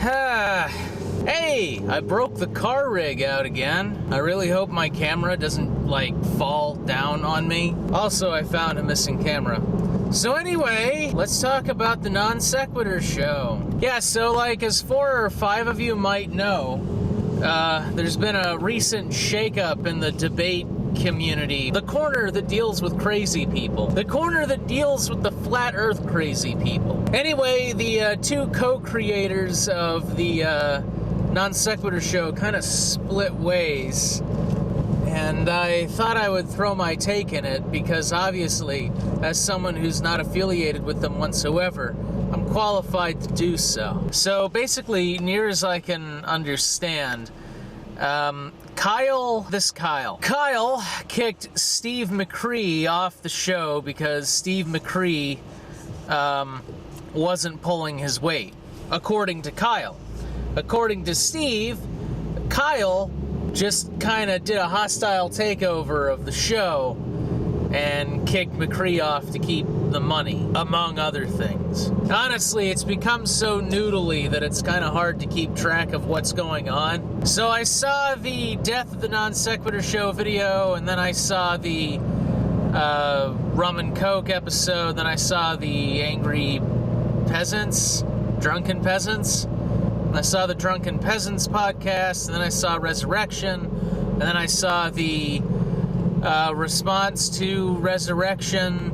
Hey, I broke the car rig out again. I really hope my camera doesn't, fall down on me. Also, I found a missing camera. So anyway, let's talk about the Nonsequitur Show. Yeah, so as 4 or 5 of you might know, there's been a recent shakeup in the debate community. The corner that deals with crazy people. The corner that deals with the flat earth crazy people. Anyway, the two co-creators of the Nonsequitur Show kind of split ways. And I thought I would throw my take in it because obviously, as someone who's not affiliated with them whatsoever, I'm qualified to do so. So basically, near as I can understand, Kyle kicked Steve McCree off the show because Steve McCree wasn't pulling his weight, according to Kyle. According to Steve, Kyle just kind of did a hostile takeover of the show and kicked McCree off to keep the money, among other things. Honestly, it's become so noodly that it's kind of hard to keep track of what's going on. So I saw the Death of the Nonsequitur Show video, and then I saw the Rum and Coke episode, then I saw the Angry Peasants, Drunken Peasants. I saw the Drunken Peasants podcast, and then I saw Resurrection, and then I saw the response to Resurrection.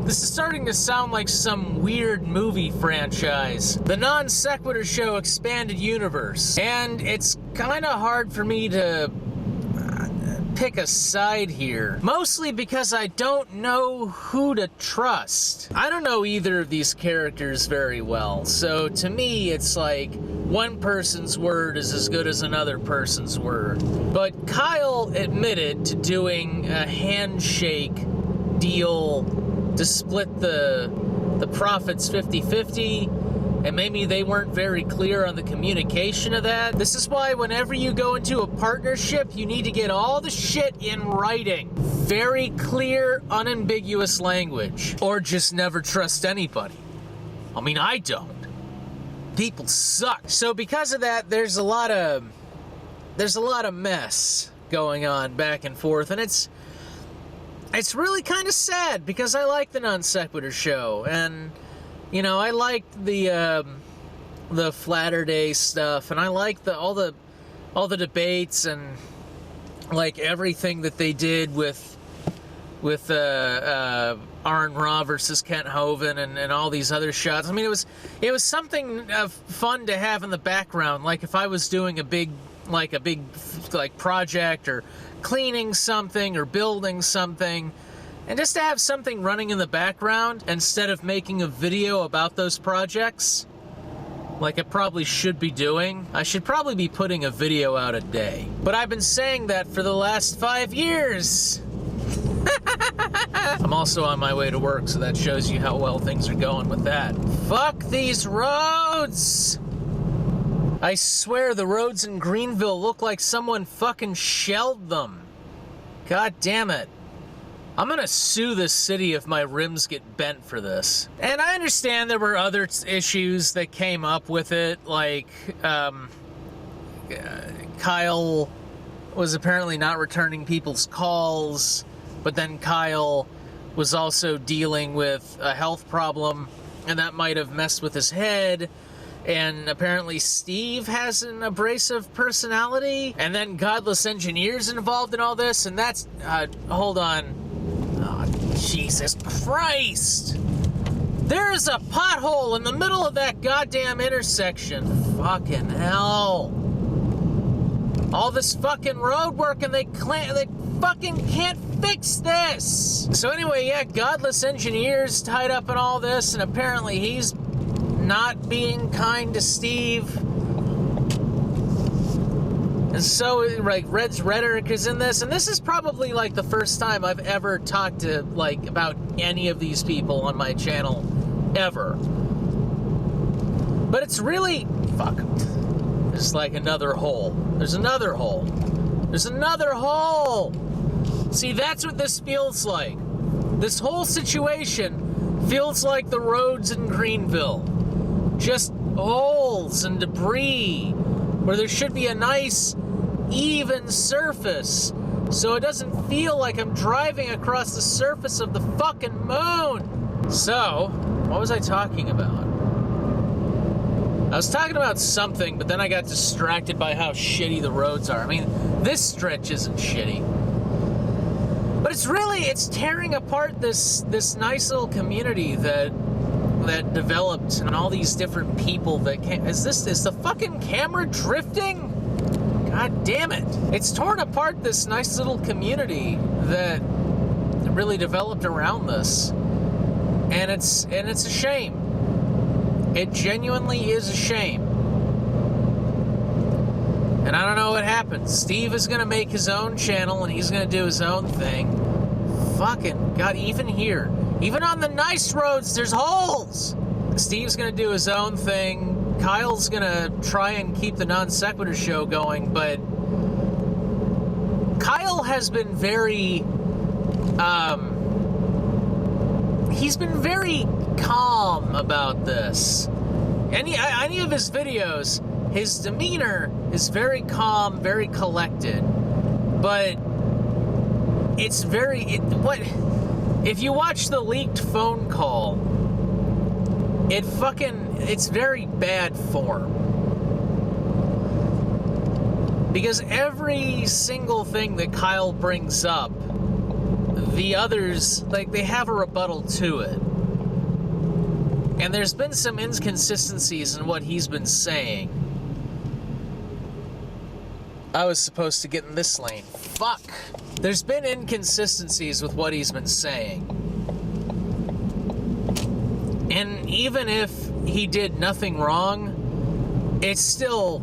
This is starting to sound like some weird movie franchise. The Nonsequitur Show Expanded Universe. And it's kind of hard for me to pick a side here. Mostly because I don't know who to trust. I don't know either of these characters very well. So to me, it's like one person's word is as good as another person's word. But Kyle admitted to doing a handshake deal to split the profits 50-50. And maybe they weren't very clear on the communication of that. This is why whenever you go into a partnership, you need to get all the shit in writing. Very clear, unambiguous language. Or just never trust anybody. I mean, I don't. People suck. So because of that, there's a lot of mess going on back and forth. And it's really kind of sad because I like the Nonsequitur Show. And you know, I liked the Flatter Day stuff, and I liked all the debates and everything that they did with Arn Ra versus Kent Hovind and all these other shots. I mean, it was something fun to have in the background. Like if I was doing a big project or cleaning something or building something. And just to have something running in the background instead of making a video about those projects, like I probably should be doing. I should probably be putting a video out a day. But I've been saying that for the last 5 years. I'm also on my way to work, so that shows you how well things are going with that. Fuck these roads! I swear the roads in Greenville look like someone fucking shelled them. God damn it. I'm gonna sue this city if my rims get bent for this. And I understand there were other issues that came up with it, like Kyle was apparently not returning people's calls, but then Kyle was also dealing with a health problem, and that might have messed with his head. And apparently Steve has an abrasive personality, and then Godless Engineer's involved in all this, and that's, hold on. Oh, Jesus Christ! There's a pothole in the middle of that goddamn intersection. Fucking hell. All this fucking road work and they fucking can't fix this! So anyway, yeah, Godless Engineer's tied up in all this, and apparently he's not being kind to Steve. And so, Red's rhetoric is in this, and this is probably, the first time I've ever talked to, about any of these people on my channel, ever. But it's really, fuck. There's, another hole. There's another hole. There's another hole! See, that's what this feels like. This whole situation feels like the roads in Greenville. Just holes and debris where there should be a nice, even surface, so it doesn't feel like I'm driving across the surface of the fucking moon. So, what was I talking about? I was talking about something, but then I got distracted by how shitty the roads are. I mean, this stretch isn't shitty. But it's tearing apart this nice little community that developed, and all these different people that came. Is the fucking camera drifting? God damn it. It's torn apart this nice little community that really developed around this. And it's a shame. It genuinely is a shame. And I don't know what happens. Steve is going to make his own channel and he's going to do his own thing. Fucking God, even here, even on the nice roads, there's holes. Steve's going to do his own thing. Kyle's going to try and keep the Nonsequitur Show going, but Kyle has been very, he's been very calm about this. Any of his videos, his demeanor is very calm, very collected, but it's if you watch the leaked phone call, it's very bad form. Because every single thing that Kyle brings up, the others, they have a rebuttal to it. And there's been some inconsistencies in what he's been saying. I was supposed to get in this lane. Fuck. There's been inconsistencies with what he's been saying. And even if he did nothing wrong, it's still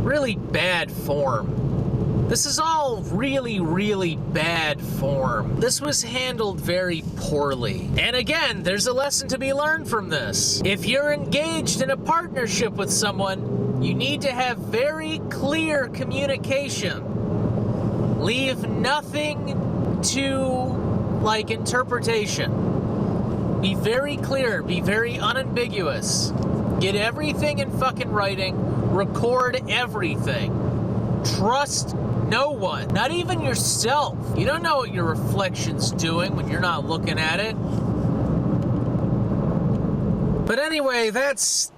really bad form. This is all really, really bad form. This was handled very poorly. And again, there's a lesson to be learned from this. If you're engaged in a partnership with someone, you need to have very clear communication. Leave nothing to, interpretation. Be very clear, be very unambiguous. Get everything in fucking writing, record everything. Trust no one, not even yourself. You don't know what your reflection's doing when you're not looking at it. But anyway, that's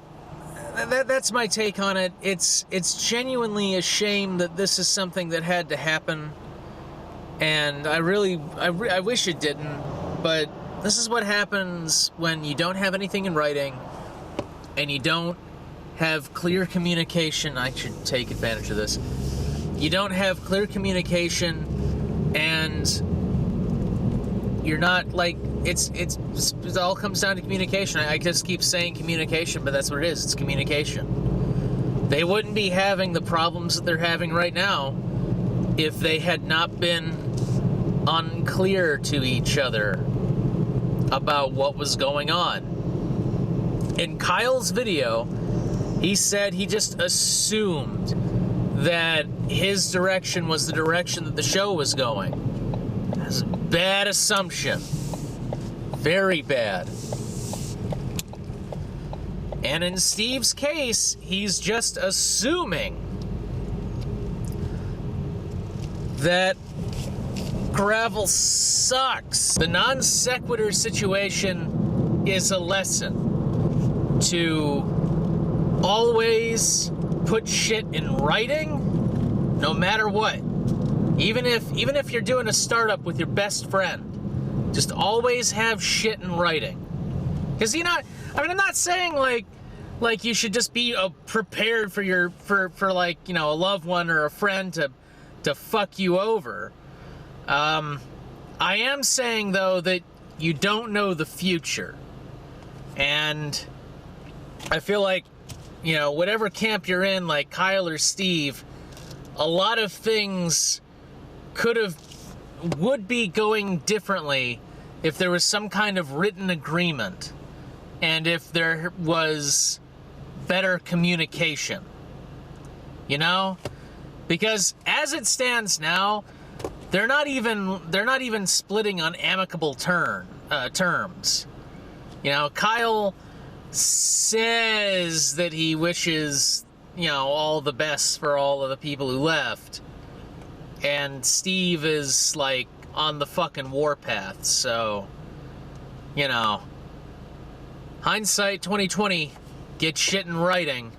my take on it. It's genuinely a shame that this is something that had to happen, and I wish it didn't. But this is what happens when you don't have anything in writing, and you don't have clear communication. I should take advantage of this. You don't have clear communication, and you're not it all comes down to communication. I just keep saying communication, but that's what it is. It's communication. They wouldn't be having the problems that they're having right now if they had not been unclear to each other about what was going on. In Kyle's video, he said he just assumed that his direction was the direction that the show was going. That's a bad assumption. Very bad. And in Steve's case, he's just assuming that gravel sucks. The non-sequitur situation is a lesson to always put shit in writing, no matter what. Even if you're doing a startup with your best friend, just always have shit in writing. Because I'm not saying like you should just be prepared for a loved one or a friend to fuck you over. I am saying though that you don't know the future, and I feel like, whatever camp you're in, like Kyle or Steve, a lot of things would be going differently if there was some kind of written agreement and if there was better communication. Because as it stands now, they're not even splitting on amicable terms. Kyle says that he wishes, all the best for all of the people who left. And Steve is, like, on the fucking warpath, so, hindsight 2020, get shit in writing.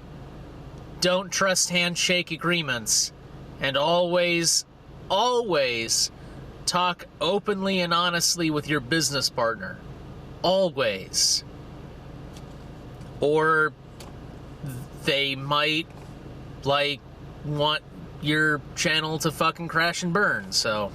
Don't trust handshake agreements. And always, always talk openly and honestly with your business partner. Always. Or they might, want your channel to fucking crash and burn, so